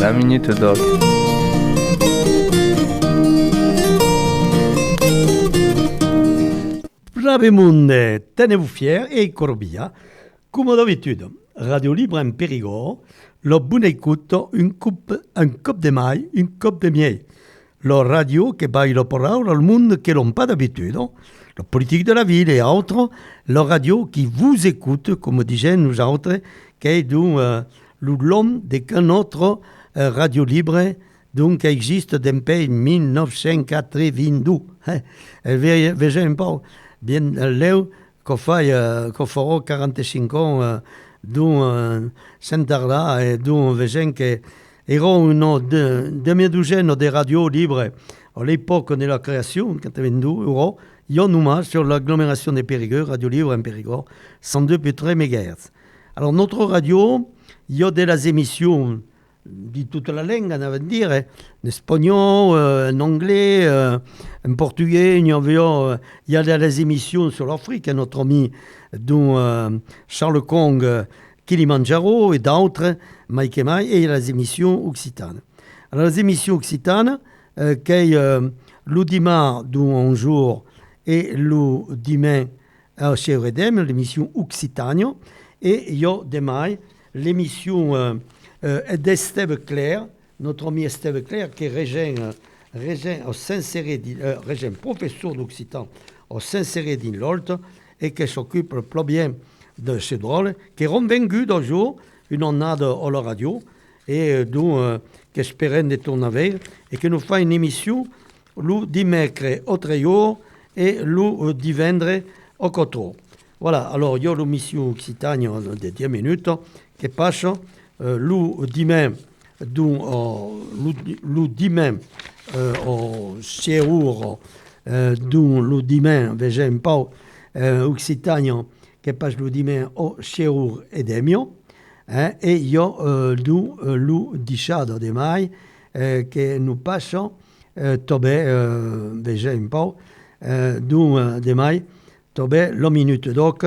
La Minute Doc. Brave monde, tenez-vous fiers et Corbia, comme d'habitude. Radio Libre en Périgord, la bonne écoute, un cop de maille, une coupe de miel. La radio qui baille la parole au monde que l'on pas d'habitude. La politique de la ville et autres, la radio qui vous écoute, comme disaient nous autres, qui est l'homme de notre radio libre, donc qui existe depuis 1982. Vejez un peu, bien l'heure qu'on fera 45 ans d'un centre-là, et d'un vegem que era une demi-douzaine de radios libres à l'époque de la création, 82 euros. Il y a nous sur l'agglomération des Périgord, Radio Libre en Périgord, 102,3 MHz. Alors, notre radio, il y a des émissions de toute la langue, on va dire, en espagnol, en anglais, en portugais, il y a des émissions sur l'Afrique, notre ami dont Charles Kong, Kilimanjaro et d'autres, Mike et Mike, et les émissions occitanes. Alors, les émissions occitanes, qui le dimanche, d'un jour, et le dimanche chez Redem, l'émission Occitania, et il y a demain l'émission d'Esteve Claire, notre ami Esteve Claire, qui est régent professeur d'Occitan au Saint-Céré d'Inlolt, et qui s'occupe plus bien de ces drôles, qui est revaincu d'un jour une annade à la radio, et d'où qui espérait de tourner avec, et qui nous fait une émission le dimanche au Tréor, et le dimanche au Coteau. Voilà, alors il y a l'émission Occitanie de 10 minutes qui passe le dimanche au Chérour, le dimanche, vegez un peu, Occitanie qui passe le dimanche au Chérour et Demio, et il y a le 10 de mai qui nous passe, vegez un peu, de mai, la minute doc,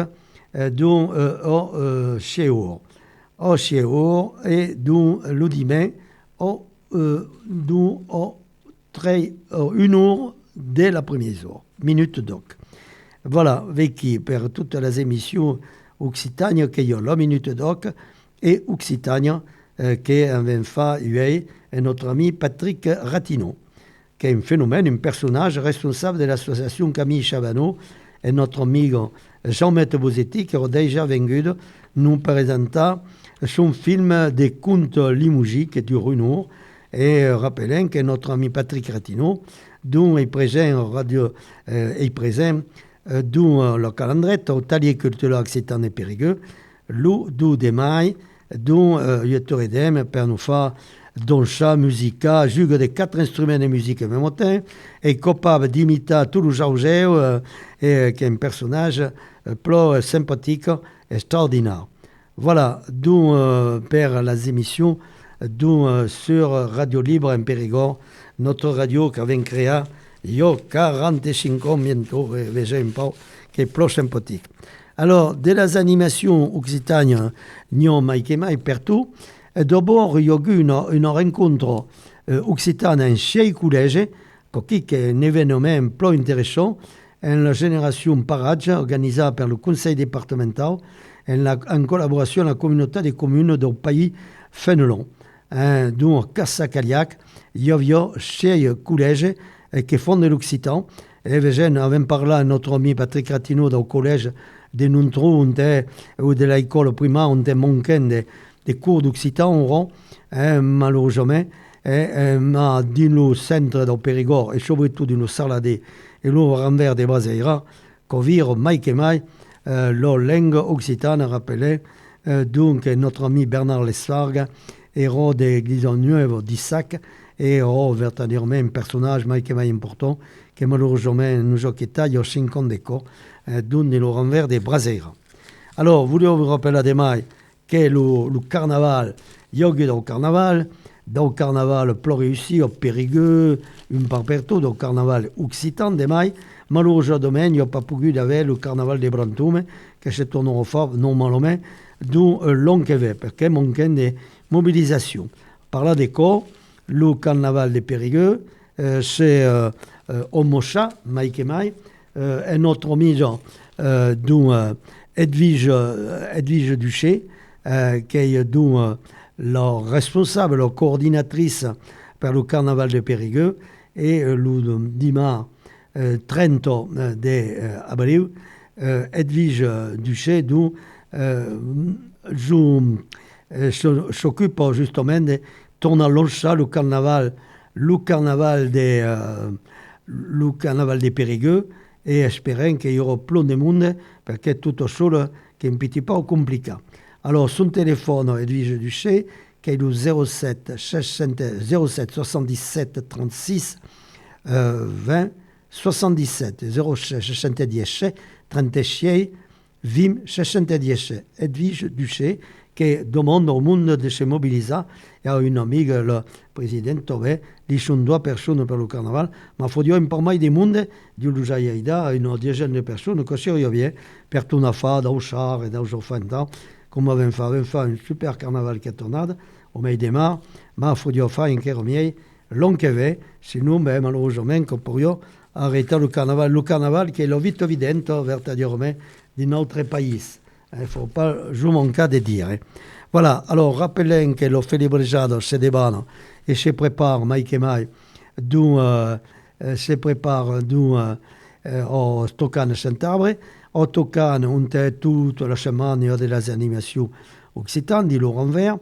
au Chéour. Au Chéour et le dimanche, au 1 heure dès la première heure. Minute doc. Voilà, vécu pour toutes les émissions Occitanie qu'il y a la minute doc et Occitanie qui avait fait notre ami Patrick Ratineau, qui est un phénomène, un personnage responsable de l'association Camille Chavanneau et notre ami Jean-Maître Bosetti, qui a déjà venu nous présenter son film des contes Limougi, qui dure 1 heure, et rappelons que notre ami Patrick Ratineau, dont il présente dans le calendrier au Talier culturel occitan et Périgueux, le 12 mai, dont il est redem pour nous faire Doncha, musica, juge de 4 instruments de musique en même temps, est capable d'imiter tout le Jaugéo, et qui est un personnage plus sympathique et extraordinaire. Voilà, d'où pour les émissions sur Radio Libre en Périgord, notre radio qui avait créé il y a 45 ans bientôt, vegez un peu, qui est plus sympathique. Alors, de les animations occitanes, nous avons Mike partout. D'abord, il y a eu une rencontre occitane en chez collège, qui est un événement plus intéressant, en génération parage organisée par le conseil départemental en collaboration avec la communauté des communes du pays Fénelon. Dans Cassacaliac, il y avait chez collège qui font de l'occitan. Et nous avons parlé à notre ami Patrick Ratineau au collège de Nuntrou ou de l'école primaire, on a manqué des cours d'occitan, malheureusement, dans le centre de Périgord et surtout dans le Saladé et le renvers des Braseira, qu'on vire Mike et Mike, la langue occitane rappelée, donc notre ami Bernard Lesfargue, héros de Glisonneuve d'Issac, et héros véritablement un personnage Mike et Mike important, qui malheureusement nous a quitté il y a 5 ans d'écho, dans le renvers des Braseira. Alors, voulez-vous vous rappeler demain que le carnaval, il y a eu le carnaval, dans le carnaval plus réussi au Périgueux, un peu partout, dans le carnaval occitan de mai, malheureusement, il n'y a pas pu d'avoir le carnaval des Brantômes, qui se tournera fort normalement, d'où long que va, parce qu'il manque de mobilisation. par là d'écho, le carnaval de Périgueux, c'est Omocha, Mike et Mai, un autre ami dont Edwige Duché, qui est dont la responsable, la coordinatrice pour le carnaval de Périgueux, et le dimanche 30 d'avril, Edwige Duché, dont s'occupe justement de tourner à l'oncha le carnaval des Périgueux, et espérons qu'il y aura plein de monde, parce que tout seul, qui est un petit peu compliqué. Alors, son téléphone, Edwige Duché, qui est le 07 77 36 20 77 07 70 36 20 77. Edwige Duché, qui demande au monde de se mobiliser. Il y a une amie, le président, qui sont 2 personnes pour le carnaval, mais il faut dire un peu plus de monde, du Lujaïda, une dizaine de personnes, que si bien, pour tout le monde, dans le char et dans le enfants, comme on va faire un super carnaval qui tournade, au milieu des mars, mais il faut dire faire un carnaval long que va, sinon, malheureusement, qu'on pourrait arrêter le carnaval qui est le vite évident, véritablement, de notre pays. Il ne faut pas jouer mon cas de dire. Voilà, alors rappelons que le félibrejado se débat et se prépare, Mike et Mai, d'où se prépare au Tocan Saint-Arbre. Au Tocan, on a toute la semaine de les animations occitanes, de Laurent Vert,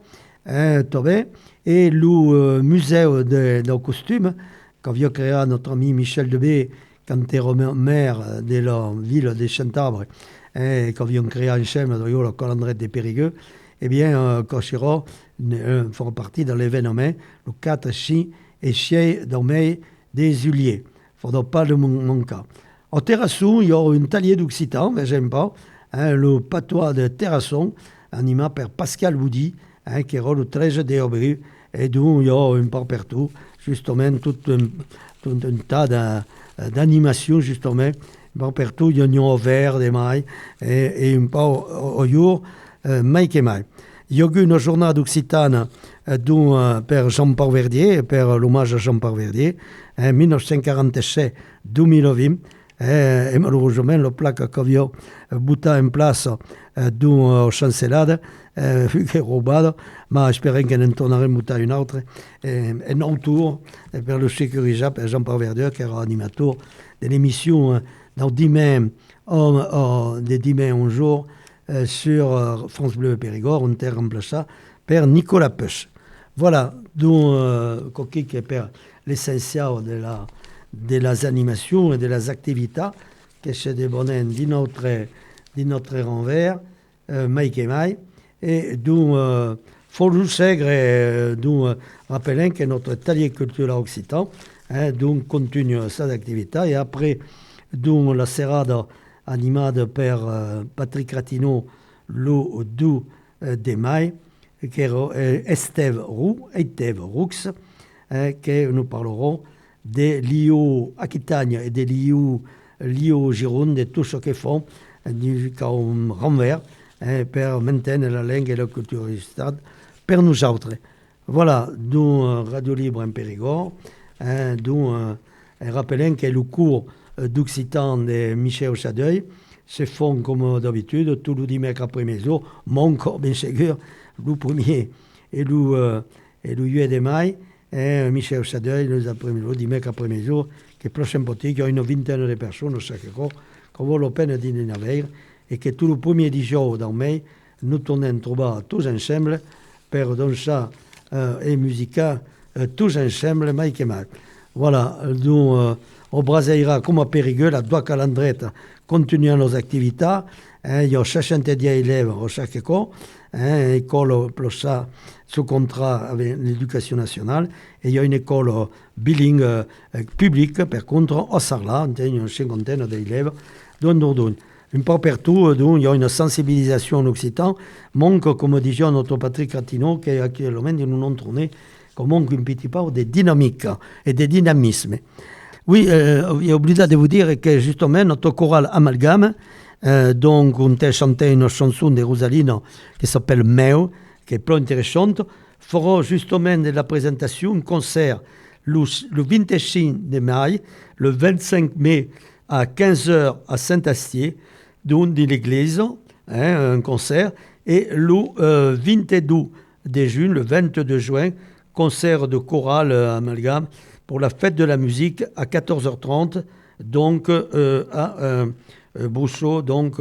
et le musée de costumes qu'avait créé notre ami Michel Debé, quand il était maire de la ville de Saint-Arbre, et qu'avions créé ensemble dans le calendrier de Périgueux, eh bien, Cochero fera partie de l'événement le 4, 6 et 6 mai des Juillet. Il ne faudra pas le manquer. Au Terrasson, il y aura un talier d'Occitan, mais j'aime pas, le patois de Terrasson, animé par Pascal Boudy, qui est le 13 d'avril, et d'où il y aura un peu partout, justement, tout un tas d'animations, justement, partout, il y a un vert des mailles, et un peu au jour, Mike et Mai. Il y a eu une journée d'Occitane per Jean-Paul Verdier, per l'hommage à Jean-Paul Verdier, en 1947-2020, et malheureusement, le plaque qu'avait bouté en place d'une chancelade fut roubé, mais espérons qu'on en tornerà bouter une autre, un autre tour, pour le sécuriser, per Jean-Paul Verdier, qui era animateur de l'émission dans 10 mai, de 10 mai un jour, sur France Bleu Périgord, on était remplacé par Nicolas Peuch. Voilà, donc, qui est pour l'essentiel de las animations et de las activités que se développent de notre renvers, Mike et Mai, et donc, faut nous segre, donc, rappelons que notre atelier culturel occitan, donc, continue cette activité, et après, donc, la serrade animée par Patrick Ratineau le 2 de mai, qui est Estève Roux, que nous parlerons de l'IO Aquitagne et de l'IO Gironde, de tout ce qu'ils font comme renvers pour maintenir la langue et la culture du stade pour nous autres. Voilà, donc Radio Libre en Périgord, donc rappelons que le cours d'Occitan de Michel Chadeuil se font comme d'habitude tous les dimanches après-midi, mon corps bien sûr, le premier et le 8 de mai, et Michel Chadeuil, les après-midi, dimanche après-midi, que prochain petit, il y a une vingtaine de personnes chaque jour, qui vaut la peine de dîner avec, et que tout le premier jour dans mai, nous tournons trouver tous ensemble, pour danser et musiquer tous ensemble, Mike et Mike. Voilà, donc, au Braseira, comme à Périgueux, la deux calendrettes continuent nos activités. Il y a 70 élèves à chaque école, école plus ça, sous contrat avec l'éducation nationale, et il y a une école bilingue publique, par contre, au Sarlat, il y a une cinquantaine d'élèves, un peu partout, donc il y a une sensibilisation en occitan, manque, comme disait notre Patrick Ratineau, qui actuellement nous ont tourné, comme manque un petit peu de dynamique et de dynamisme. Oui, j'ai oublié de vous dire que justement, notre chorale Amalgame, donc on a chanté une chanson de Rosalino qui s'appelle Meu, qui est plus intéressante, feront justement de la présentation un concert le 25 de mai, le 25 mai à 15h à Saint-Astier, dans l'église, un concert, et le 22 de juin, le 22 juin, concert de chorale amalgame pour la fête de la musique à 14h30, donc à Bouchot, donc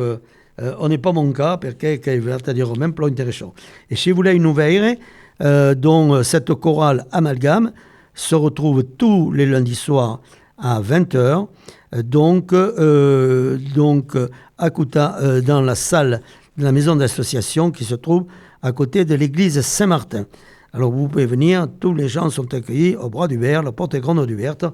on n'est pas mon cas, parce que è dire même plus intéressant. Et si vous voulez une nouvelle, dont cette chorale amalgame se retrouve tous les lundis soirs à 20h, donc à Couta, dans la salle de la maison d'association qui se trouve à côté de l'église Saint-Martin. Alors vous pouvez venir, tous les gens sont accueillis au bras du verre, la porte est grande ouverte.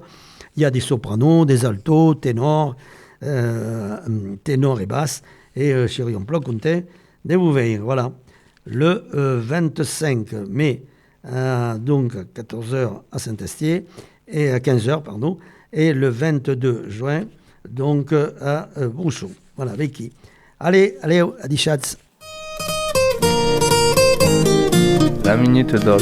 Il y a des sopranos, des altos, ténors et basses, et chérie, on peut compter de vous venir. Voilà. Le 25 mai, donc à 14h à Saint-Astier, et à 15h, pardon, et le 22 juin, donc à Bouchon. Voilà, avec qui. Allez, à 10 chats. La Minute Doc.